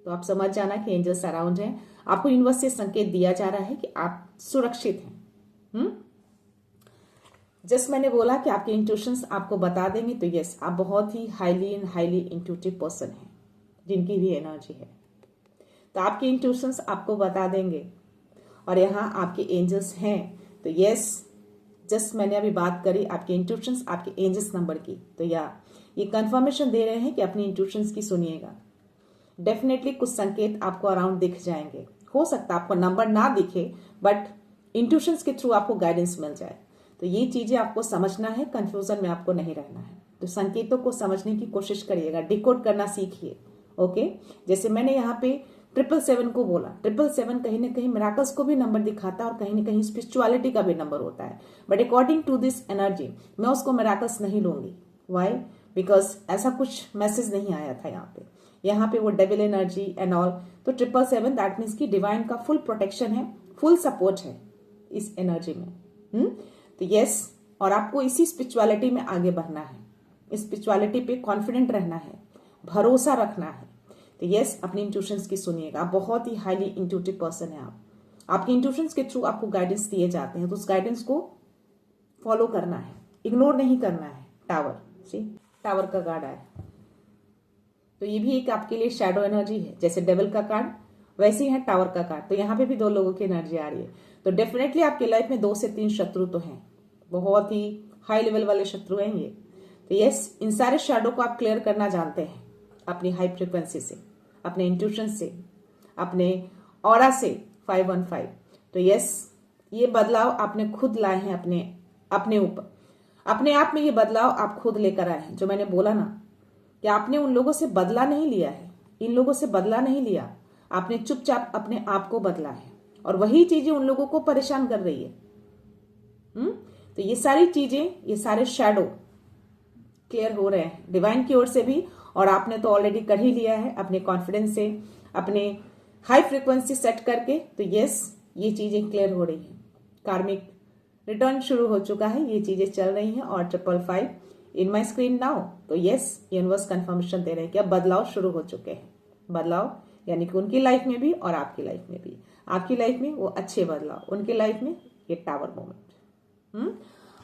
तो आप समझ जाना कि एंजल्स अराउंड हैं। आपको यूनिवर्स से संकेत दिया जा रहा है कि आप सुरक्षित हैं। जस्ट मैंने बोला कि आपके इंट्यूशंस आपको बता देंगे। तो यस, आप बहुत ही हाईली इंट्यूटिव पर्सन हैं, जिनकी भी एनर्जी है। तो आपके इंट्यूशंस आपको बता देंगे और यहाँ आपके एंजल्स हैं। तो यस, जस्ट मैंने अभी बात करी आपके इंट्यूशंस, आपके एंजल्स नंबर की। तो ये कंफर्मेशन दे रहे हैं कि अपनी इंट्यूशंस की सुनिएगा। डेफिनेटली कुछ संकेत आपको अराउंड दिख जाएंगे। हो सकता है आपको नंबर ना दिखे, बट इंट्यूशंस के थ्रू आपको गाइडेंस मिल जाए। तो ये चीजें आपको समझना है, कंफ्यूजन में आपको नहीं रहना है। तो संकेतों को समझने की कोशिश करिएगा, डिकोड करना सीखिए। ओके, जैसे मैंने यहाँ पे 777 को बोला, 777 कहीं ना कहीं मिराकल्स को भी नंबर दिखाता है और कहीं ना कहीं स्पिरिचुअलिटी का भी नंबर होता है। But according to this energy मैं उसको मिराकल्स नहीं लूंगी। वाई? बिकॉज ऐसा कुछ मैसेज नहीं आया था यहाँ पे वो डेविल एनर्जी एंड ऑल। तो 777 दैट मीन्स की डिवाइन का फुल प्रोटेक्शन है, फुल सपोर्ट है इस एनर्जी में। तो यस, और आपको इसी स्पिरिचुअलिटी में आगे बढ़ना है, इस स्पिरिचुअलिटी पे कॉन्फिडेंट रहना है, भरोसा रखना है। तो यस, अपनी इंट्यूशंस की सुनिएगा। आप बहुत ही हाईली इंट्यूटिव पर्सन है। आपकी इंट्यूशंस के थ्रू आपको गाइडेंस दिए जाते हैं, तो उस गाइडेंस को फॉलो करना है, इग्नोर नहीं करना है। टावर का कार्ड आया, तो ये भी एक आपके लिए शैडो एनर्जी है। जैसे डेविल का कार्ड वैसे ही है टावर का कार्ड। तो यहाँ पे भी 2 लोगों की एनर्जी आ रही है। तो डेफिनेटली आपकी लाइफ में 2 से 3 शत्रु तो हैं, बहुत ही हाई लेवल वाले शत्रु हैं ये। तो यस, इन सारे शैडो को आप क्लियर करना जानते हैं अपनी हाई फ्रिक्वेंसी से, अपने इंट्यूशन से, अपने ऑरा से 515। तो यस, ये बदलाव आपने खुद लाए हैं अपने ऊपर, अपने आप में ये बदलाव आप खुद लेकर आए हैं। जो मैंने बोला ना कि आपने उन लोगों से बदला नहीं लिया है, इन लोगों से बदला नहीं लिया, आपने चुपचाप अपने आप को बदला है। और वही चीजें उन लोगों को परेशान कर रही है। तो ये सारी चीजें, ये सारे शैडो क्लियर हो रहे हैं डिवाइन की ओर से भी, और आपने तो ऑलरेडी कर ही लिया है अपने कॉन्फिडेंस से, अपने हाई फ्रिक्वेंसी सेट करके। तो यस, ये चीजें क्लियर हो रही है। कार्मिक रिटर्न शुरू हो चुका है, ये चीजें चल रही हैं। और 555 इन माई स्क्रीन नाउ। तो यस, यूनिवर्स कंफर्मेशन दे रहे हैं कि अब बदलाव शुरू हो चुके हैं। बदलाव यानी कि उनकी लाइफ में भी और आपकी लाइफ में भी। आपकी लाइफ में वो अच्छे बदलाव, उनकी लाइफ में ये टावर मोमेंट।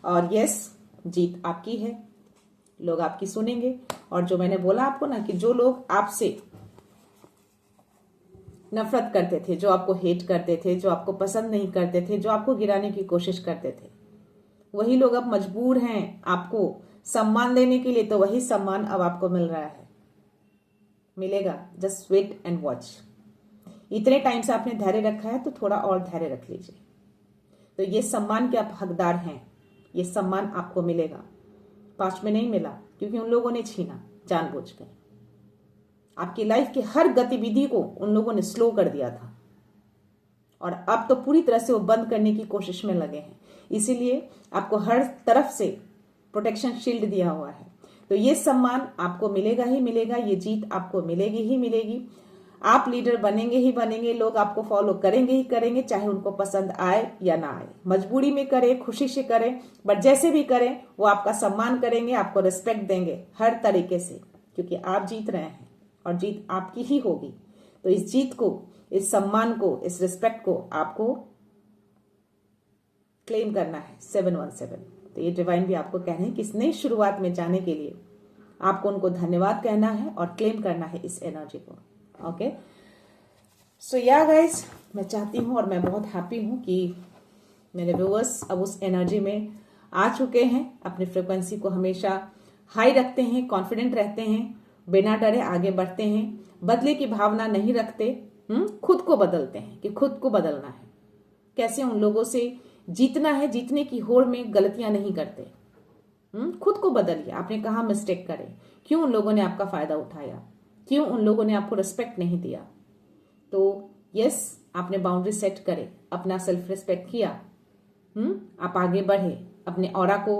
और यस, जीत आपकी है, लोग आपकी सुनेंगे। और जो मैंने बोला आपको ना कि जो लोग आपसे नफरत करते थे, जो आपको हेट करते थे, जो आपको पसंद नहीं करते थे, जो आपको गिराने की कोशिश करते थे, वही लोग अब मजबूर हैं आपको सम्मान देने के लिए। तो वही सम्मान अब आपको मिल रहा है, मिलेगा। Just wait and watch. इतने टाइम से आपने धैर्य रखा है, तो थोड़ा और धैर्य रख लीजिए। तो ये सम्मान के आप हकदार हैं, ये सम्मान आपको मिलेगा। पास्ट में नहीं मिला क्योंकि उन लोगों ने छीना जानबूझकर। आपकी लाइफ की हर गतिविधि को उन लोगों ने स्लो कर दिया था, और अब तो पूरी तरह से वो बंद करने की कोशिश में लगे हैं। इसीलिए आपको हर तरफ से प्रोटेक्शन शील्ड दिया हुआ है। तो ये सम्मान आपको मिलेगा ही मिलेगा, ये जीत आपको मिलेगी ही मिलेगी। आप लीडर बनेंगे ही बनेंगे, लोग आपको फॉलो करेंगे ही करेंगे, चाहे उनको पसंद आए या ना आए। मजबूरी में करें, खुशी से करें, बट जैसे भी करें वो आपका सम्मान करेंगे, आपको रिस्पेक्ट देंगे हर तरीके से, क्योंकि आप जीत रहे हैं और जीत आपकी ही होगी। तो इस जीत को, इस सम्मान को, इस रिस्पेक्ट को आपको क्लेम करना है। 717, तो ये डिवाइन भी आपको कह रहे हैं कि इस नई शुरुआत में जाने के लिए आपको उनको धन्यवाद कहना है और क्लेम करना है इस एनर्जी को। ओके, सो या गाइस, मैं चाहती हूँ और मैं बहुत हैप्पी हूँ कि मेरे व्यूअर्स अब उस एनर्जी में आ चुके हैं। अपनी फ्रिक्वेंसी को हमेशा हाई रखते हैं, कॉन्फिडेंट रहते हैं, बिना डरे आगे बढ़ते हैं, बदले की भावना नहीं रखते, खुद को बदलते हैं कि खुद को बदलना है, कैसे उन लोगों से जीतना है, जीतने की होड़ में गलतियां नहीं करते। खुद को बदलिए। आपने कहा मिस्टेक करें, क्यों उन लोगों ने आपका फायदा उठाया, क्यों उन लोगों ने आपको रिस्पेक्ट नहीं दिया। तो यस, आपने बाउंड्री सेट करे, अपना सेल्फ रिस्पेक्ट किया, आप आगे बढ़े, अपने ऑरा को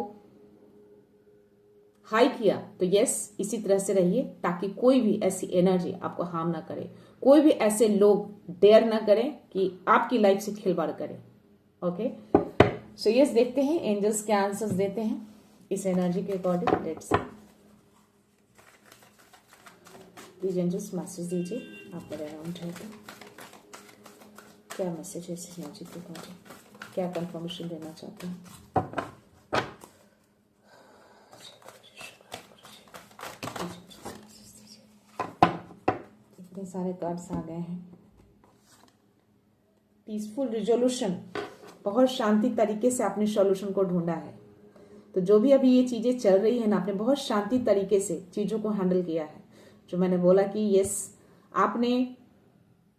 हाई किया। तो यस, इसी तरह से रहिए ताकि कोई भी ऐसी एनर्जी आपको हार्म ना करे, कोई भी ऐसे लोग डेयर ना करें कि आपकी लाइफ से खिलवाड़ करें। ओके, सो यस, देखते हैं एंजल्स क्या आंसर्स देते हैं इस एनर्जी के according. Let's see, please angels message दीजिए, आप मेरे अराउंड है तो क्या मैसेज है इस एनर्जी के अकॉर्डिंग, क्या कंफर्मेशन देना चाहते हैं। इतने सारे कार्ड्स आ गए हैं। पीसफुल रिजोल्यूशन, बहुत शांति तरीके से आपने सॉल्यूशन को ढूंढा है। तो जो भी अभी ये चीजें चल रही है ना, आपने बहुत शांति तरीके से चीजों को हैंडल किया है। जो मैंने बोला कि यस, आपने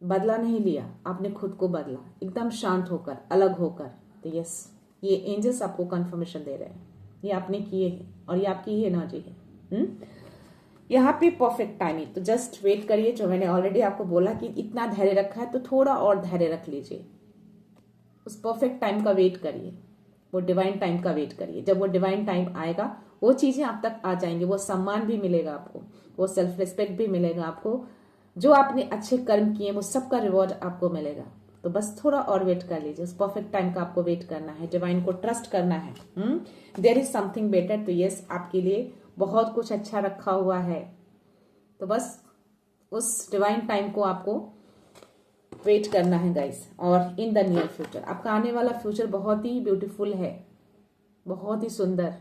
बदला नहीं लिया, आपने खुद को बदला, एकदम शांत होकर, अलग होकर। तो यस, ये एंजल्स आपको कंफर्मेशन दे रहे हैं, ये आपने किए हैं और ये आपकी ही एनर्जी है। यहाँ पे परफेक्ट टाइमिंग, तो जस्ट वेट करिए। जो मैंने ऑलरेडी आपको बोला कि इतना धैर्य रखा है तो थोड़ा और धैर्य रख लीजिए, उस परफेक्ट टाइम का वेट करिए, वो डिवाइन टाइम का वेट करिए। जब वो डिवाइन टाइम आएगा वो चीजें आप तक आ जाएंगी, वो सम्मान भी मिलेगा आपको, वो सेल्फ रिस्पेक्ट भी मिलेगा आपको, जो आपने अच्छे कर्म किए वो सबका रिवॉर्ड आपको मिलेगा। तो बस थोड़ा और वेट कर लीजिए, उस परफेक्ट टाइम का आपको वेट करना है, डिवाइन को ट्रस्ट करना है। There is something better. तो यस, आपके लिए बहुत कुछ अच्छा रखा हुआ है। तो बस उस डिवाइन टाइम को आपको वेट करना है गाइस। और इन द नियर फ्यूचर, आपका आने वाला फ्यूचर बहुत ही ब्यूटीफुल है, बहुत ही सुंदर,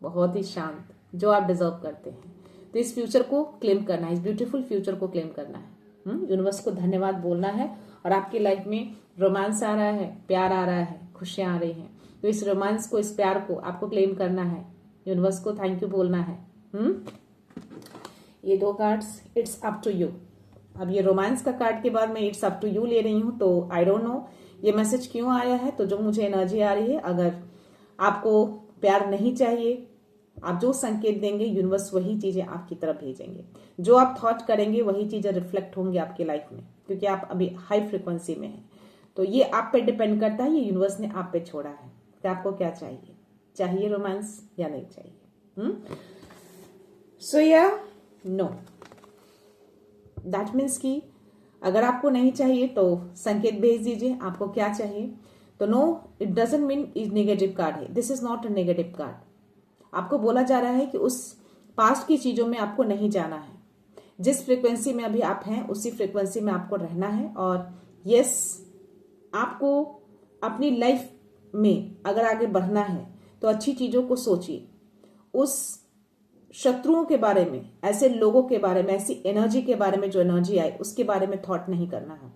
बहुत ही शांत, जो आप डिजर्व करते हैं। तो इस फ्यूचर को क्लेम करना है, इस ब्यूटीफुल फ्यूचर को क्लेम करना है, यूनिवर्स को धन्यवाद बोलना है। और आपकी लाइफ में रोमांस आ रहा है, प्यार आ रहा है, खुशियां आ रही हैं, तो इस रोमांस को, इस प्यार को आपको क्लेम करना है, यूनिवर्स को थैंक यू बोलना है। ये दो cards, it's up to you. अब ये रोमांस का कार्ड के बाद मैं इट्स अप टू यू ले रही हूँ, तो आई डोंट नो ये मैसेज क्यों आया है। तो जो मुझे एनर्जी आ रही है, अगर आपको प्यार नहीं चाहिए, आप जो संकेत देंगे यूनिवर्स वही चीजें आपकी तरफ भेजेंगे, जो आप थॉट करेंगे वही चीजें रिफ्लेक्ट होंगी आपकी लाइफ में, क्योंकि आप अभी हाई फ्रिक्वेंसी में हैं। तो ये आप पे डिपेंड करता है, ये यूनिवर्स ने आप पे छोड़ा है कि आपको क्या चाहिए, चाहिए रोमांस या नहीं चाहिए। सो या नो, दैट मीन्स कि अगर आपको नहीं चाहिए तो संकेत भेज दीजिए आपको क्या चाहिए। तो no, it doesn't mean negative card है, this is not a negative card. आपको बोला जा रहा है कि उस पास्ट की चीजों में आपको नहीं जाना है, जिस फ्रीक्वेंसी में अभी आप हैं उसी फ्रीक्वेंसी में आपको रहना है। और यस, आपको अपनी लाइफ में अगर आगे बढ़ना है तो अच्छी चीजों को सोचिए, उस शत्रुओं के बारे में, ऐसे लोगों के बारे में, ऐसी एनर्जी के बारे में, जो एनर्जी आए उसके बारे में थॉट नहीं करना है,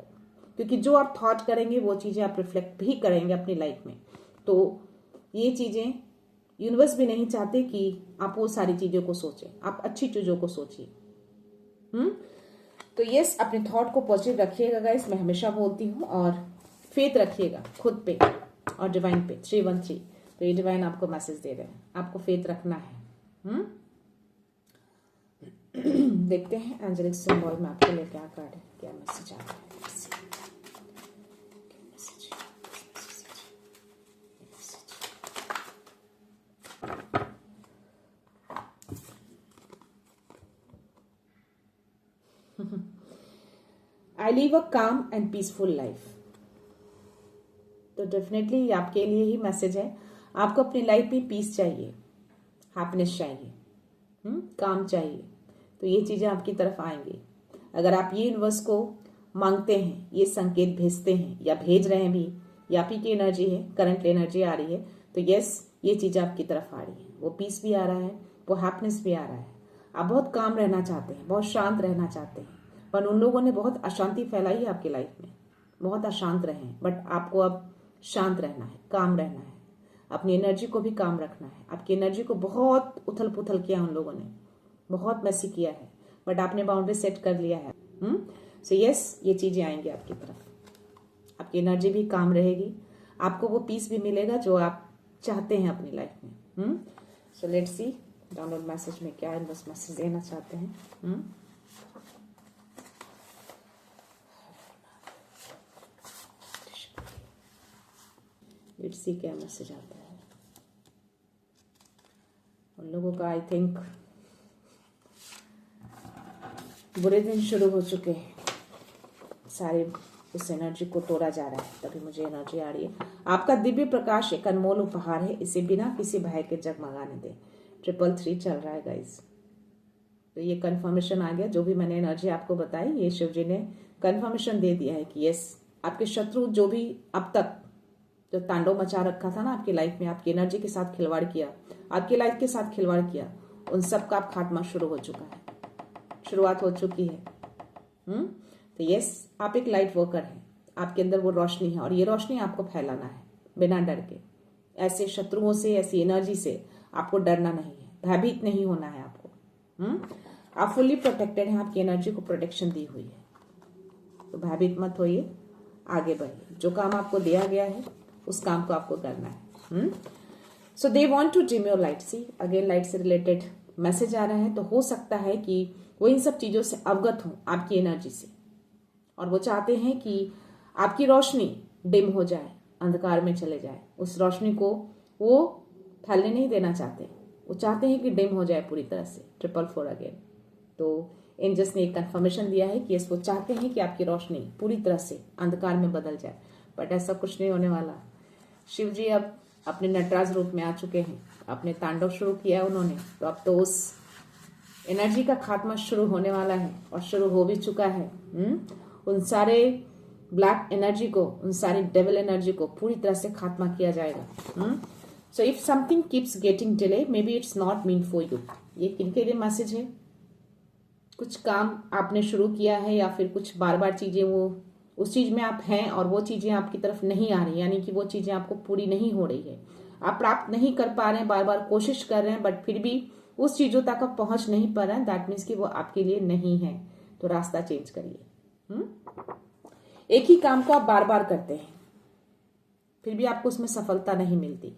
क्योंकि जो आप थॉट करेंगे वो चीजें आप रिफ्लेक्ट भी करेंगे अपनी लाइफ में। तो ये चीजें यूनिवर्स भी नहीं चाहते कि आप वो सारी चीजों को सोचें, आप अच्छी चीजों को सोचिए। तो यस, अपने थॉट को पॉजिटिव रखिएगा गाइस, मैं हमेशा बोलती हूँ, और फेथ रखिएगा खुद पे और डिवाइन पे। 313, तो ये डिवाइन आपको मैसेज दे रहे हैं, आपको फेथ रखना है। देखते हैं एंजेलिक सिंबल में आपके लिए क्या कार्ड है, क्या मैसेज आ रहा है। आई लिव अ काम एंड पीसफुल लाइफ। तो डेफिनेटली आपके लिए ही मैसेज है। आपको अपनी लाइफ में पीस चाहिए, हैप्पीनेस चाहिए, काम चाहिए, तो ये चीजें आपकी तरफ आएंगी। अगर आप ये यूनिवर्स को मांगते हैं, ये संकेत भेजते हैं या भेज रहे हैं भी, या आप ही की एनर्जी है, करंट एनर्जी आ रही है, तो यस, ये चीजें आपकी तरफ आ रही है। वो पीस भी आ रहा है, वो हैप्पीनेस भी आ रहा है। आप बहुत काम रहना चाहते हैं, बहुत शांत रहना चाहते हैं, पर उन लोगों ने बहुत अशांति फैलाई है आपकी लाइफ में, बहुत अशांत रहे हैं। बट आपको अब शांत रहना है, काम रहना है, अपनी एनर्जी को भी काम रखना है। आपकी एनर्जी को बहुत उथल पुथल किया उन लोगों ने, बहुत मैसी किया है, बट आपने बाउंड्री सेट कर लिया है। सो यस, ये चीजें आएंगी आपकी तरफ। आपकी एनर्जी भी काम रहेगी, आपको वो पीस भी मिलेगा जो आप चाहते हैं अपनी लाइफ में। So let's see download message में क्या बस मैसेज देना चाहते हैं। लेट्स सी क्या मैसेज आता है उन लोगों का। आई थिंक बुरे दिन शुरू हो चुके हैं, सारे उस एनर्जी को तोड़ा जा रहा है, तभी मुझे एनर्जी आ रही है। आपका दिव्य प्रकाश एक अनमोल उपहार है, इसे बिना किसी भय के जगमगाने दे। 333 चल रहा है गाइस, तो ये कंफर्मेशन आ गया। जो भी मैंने एनर्जी आपको बताई, ये शिव जी ने कंफर्मेशन दे दिया है कि यस, आपके शत्रु जो भी अब तक जो तांडव मचा रखा था ना आपकी लाइफ में, आपकी एनर्जी के साथ खिलवाड़ किया, आपकी लाइफ के साथ खिलवाड़ किया, उन सब का अब खात्मा शुरू हो चुका है, शुरुआत हो चुकी है। तो यस, आप एक लाइट वर्कर हैं, आपके अंदर वो रोशनी है और ये रोशनी आपको फैलाना है बिना डर के। ऐसे शत्रुओं से, ऐसी एनर्जी से आपको डरना नहीं है, भयभीत नहीं होना है आपको। आप फुल्ली प्रोटेक्टेड हैं, आपकी एनर्जी को प्रोटेक्शन दी हुई है, तो भयभीत मत होइए, आगे बढ़िए। जो काम आपको दिया गया है उस काम को आपको करना है। So they want to dim your light. See again light से रिलेटेड मैसेज आ रहा है, तो हो सकता है कि वो इन सब चीजों से अवगत हो आपकी एनर्जी से, और वो चाहते हैं कि आपकी रोशनी डिम हो जाए, अंधकार में चले जाए। उस रोशनी को वो फैलने नहीं देना चाहते, वो चाहते हैं कि डिम हो जाए पूरी तरह से। 444 अगेन, तो एंजल्स ने एक कंफर्मेशन दिया है कि वो चाहते हैं कि आपकी रोशनी पूरी तरह से अंधकार में बदल जाए, बट ऐसा कुछ नहीं होने वाला। शिव जी अब अपने नटराज रूप में आ चुके हैं, अपने तांडव शुरू किया उन्होंने, तो अब तो उस एनर्जी का खात्मा शुरू होने वाला है और शुरू हो भी चुका है। उन सारे ब्लैक एनर्जी को, उन सारी डेविल एनर्जी को पूरी तरह से खात्मा किया जाएगा। So if something keeps getting delay, may be it's not mean for you. ये किनके लिए मैसेज है? कुछ काम आपने शुरू किया है या फिर कुछ बार बार चीजें, वो उस चीज में आप हैं और वो चीजें आपकी तरफ नहीं आ रही, यानी कि वो चीजें आपको पूरी नहीं हो रही है, आप प्राप्त नहीं कर पा रहे हैं, बार बार कोशिश कर रहे हैं, बट फिर भी उस चीजों तक आप पहुंच नहीं पा रहे हैं। दैट मीन्स कि वो आपके लिए नहीं है, तो रास्ता चेंज करिए। एक ही काम को आप बार बार करते हैं, फिर भी आपको उसमें सफलता नहीं मिलती,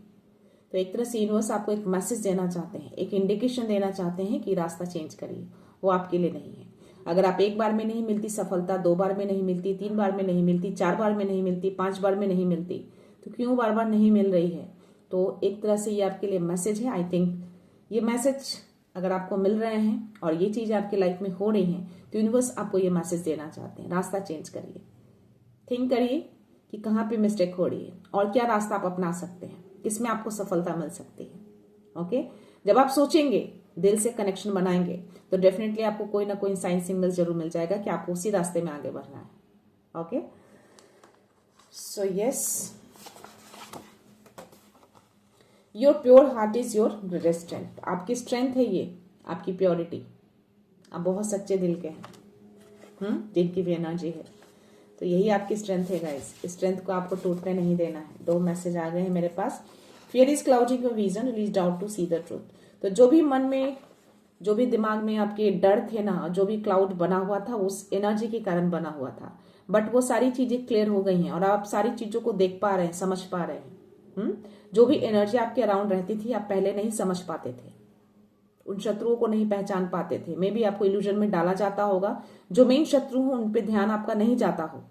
तो एक तरह से यूनिवर्स आपको एक मैसेज देना चाहते हैं, एक इंडिकेशन देना चाहते हैं कि रास्ता चेंज करिए, वो आपके लिए नहीं है। अगर आप एक बार में नहीं मिलती सफलता, 2 बार में नहीं मिलती, 3 बार में नहीं मिलती, 4 बार में नहीं मिलती, 5 बार में नहीं मिलती, तो क्यों बार बार नहीं मिल रही है? तो एक तरह से ये आपके लिए मैसेज है। आई थिंक ये मैसेज अगर आपको मिल रहे हैं और ये चीज आपकी लाइफ में हो रही है, तो यूनिवर्स आपको ये मैसेज देना चाहते हैं, रास्ता चेंज करिए। थिंक करिए कि कहाँ पे मिस्टेक हो रही है और क्या रास्ता आप अपना सकते हैं, किसमें आपको सफलता मिल सकती है। ओके, जब आप सोचेंगे, दिल से कनेक्शन बनाएंगे, तो डेफिनेटली आपको कोई ना कोई साइन सिग्नल जरूर मिल जाएगा कि आपको उसी रास्ते में आगे बढ़ना है। Okay, so yes, your pure heart is your greatest strength. आपकी स्ट्रेंथ है ये, आपकी प्योरिटी। आप बहुत सच्चे दिल के हैं, जिनकी भी एनर्जी है, तो यही आपकी स्ट्रेंथ है गाइस। इस स्ट्रेंथ को आपको टूटने नहीं देना है। 2 मैसेज आ गए हैं मेरे पास। Fear is clouding your vision, release out to see the truth. तो जो भी मन में, जो भी दिमाग में आपके डर थे ना, जो भी क्लाउड बना हुआ था, उस एनर्जी के कारण बना हुआ था, बट वो सारी चीजें क्लियर हो गई हैं और आप सारी चीजों को देख पा रहे हैं, समझ पा रहे हैं। जो भी एनर्जी आपके अराउंड रहती थी, आप पहले नहीं समझ पाते थे, उन शत्रुओं को नहीं पहचान पाते थे। मे बी आपको इल्यूजन में डाला जाता होगा, जो मेन शत्रु हो उन पे ध्यान आपका नहीं जाता हो,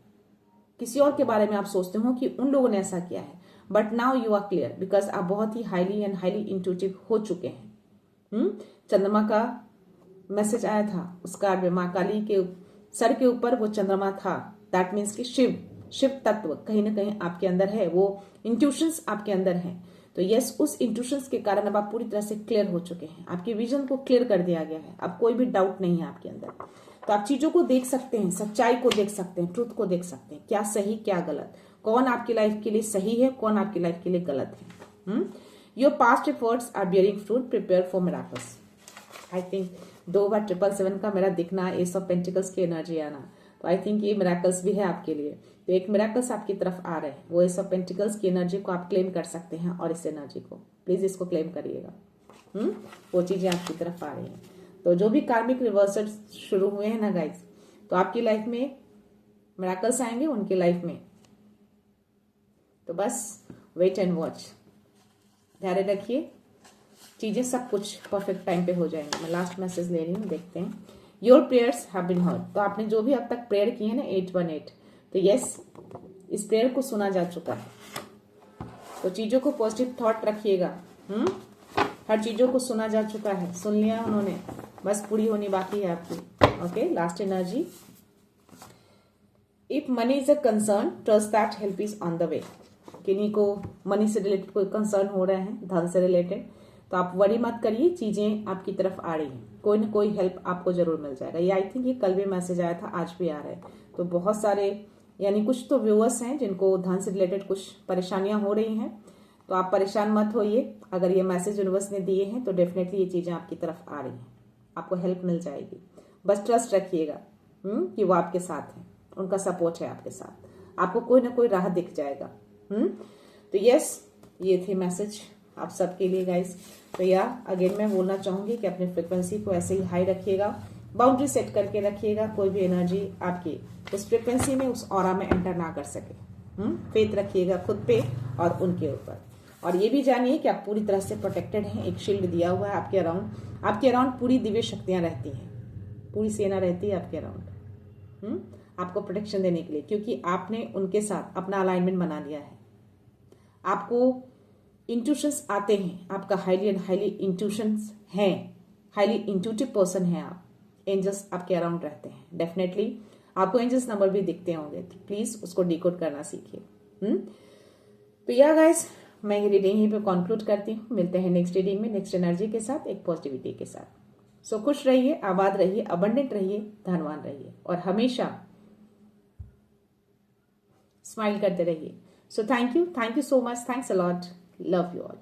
किसी और के बारे में आप सोचते हो कि उन लोगों ने ऐसा किया है, but now you are clear, because आप बहुत ही हाईली एंड हाईली इंट्यूटिव हो चुके हैं। चंद्रमा का मैसेज आया था, उस कार्ड में माँ काली के सर के ऊपर वो चंद्रमा था, दैट मीन्स कि शिव तत्व कहीं ना कहीं आपके अंदर है, वो इंट्यूशंस आपके अंदर है। तो यस, उस इंट्यूशंस के कारण अब आप पूरी तरह से क्लियर हो चुके हैं, आपकी विजन को क्लियर कर दिया गया है, अब कोई भी डाउट नहीं है आपके अंदर। तो आप चीजों को देख सकते हैं, सच्चाई को देख सकते हैं, ट्रूथ को देख सकते हैं, क्या सही क्या गलत, कौन आपकी लाइफ के लिए सही है, कौन आपकी लाइफ के लिए गलत है। Your past efforts are bearing fruit, prepare for miracles. I think 2 बार 777 का मेरा दिखना, एस ऑफ पेंटिकल्स की एनर्जी आना, तो आई थिंक ये मिरेकल्स भी है आपके लिए। तो एक मिरेकल्स आपकी तरफ आ रहे हैं, वो एस ऑफ पेंटिकल्स की एनर्जी को आप क्लेम कर सकते हैं, और इस एनर्जी को प्लीज इसको क्लेम करिएगा। वो चीजें आपकी तरफ आ रही हैं। तो जो भी कार्मिक रिवर्सल शुरू हुए हैं ना गाइस, तो आपकी लाइफ में मिरेकल्स आएंगे, उनकी लाइफ में। तो बस वेट एंड वॉच, धैर्य रखिए, चीजें सब कुछ परफेक्ट टाइम पे हो जाएंगे। मैं लास्ट मैसेज ले रही हूँ, देखते हैं। Your prayers have been heard. तो आपने जो भी अब तक प्रेयर की है ना 818, तो यस, इस प्रेयर को सुना जा चुका है। तो चीजों को पॉजिटिव थॉट रखिएगा। हर चीजों को सुना जा चुका है, सुन लिया उन्होंने, बस पूरी होनी बाकी है आपकी। Okay, last energy. If money is a concern, trust that help is on the way. किन्हीं को मनी से रिलेटेड कोई कंसर्न हो रहा है, धन से रिलेटेड, तो आप वरी मत करिए, चीजें आपकी तरफ आ रही हैं, कोई ना कोई हेल्प आपको जरूर मिल जाएगा। ये आई थिंक ये कल भी मैसेज आया था, आज भी आ रहा है। तो बहुत सारे, यानी कुछ तो व्यूअर्स हैं जिनको धन से रिलेटेड कुछ परेशानियां हो रही हैं, तो आप परेशान मत होइए। अगर ये मैसेज यूनिवर्स ने दिए हैं तो डेफिनेटली ये चीजें आपकी तरफ आ रही हैं, आपको हेल्प मिल जाएगी। बस ट्रस्ट रखिएगा कि वो आपके साथ है, उनका सपोर्ट है आपके साथ, आपको कोई ना कोई राह दिख जाएगा। तो यस, ये थे मैसेज आप सबके लिए गाइस। तो अगेन मैं बोलना चाहूंगी कि अपनी फ्रिक्वेंसी को ऐसे ही हाई रखिएगा, बाउंड्री सेट करके रखिएगा, कोई भी एनर्जी आपकी उस फ्रिक्वेंसी में, उस ऑरा में एंटर ना कर सके। फेथ रखिएगा खुद पे और उनके ऊपर। और ये भी जानिए कि आप पूरी तरह से प्रोटेक्टेड हैं, एक शील्ड दिया हुआ है आपके अराउंड। आपके अराउंड पूरी दिव्य शक्तियां रहती हैं, पूरी सेना रहती है आपके अराउंड, आपको प्रोटेक्शन देने के लिए, क्योंकि आपने उनके साथ अपना अलाइनमेंट बना लिया है। आपको इंट्यूशंस आते हैं, आपका हाईली एंड हाईली इंट्यूशंस हैं, हाईली इंट्यूटिव पर्सन है आप। एंजल्स आपके अराउंड रहते हैं, डेफिनेटली आपको एंजल्स नंबर भी दिखते होंगे, तो प्लीज उसको डिकोड करना सीखिए। तो गाइस, मैं ये रीडिंग यहीं पे कंक्लूड करती हूँ। मिलते हैं नेक्स्ट रीडिंग में, नेक्स्ट एनर्जी के साथ, एक पॉजिटिविटी के साथ। सो खुश रहिए, आबाद रहिए, अबंडेंट रहिए, धनवान रहिए, और हमेशा स्माइल करते रहिए। So thank you so much, thanks a lot, love you all.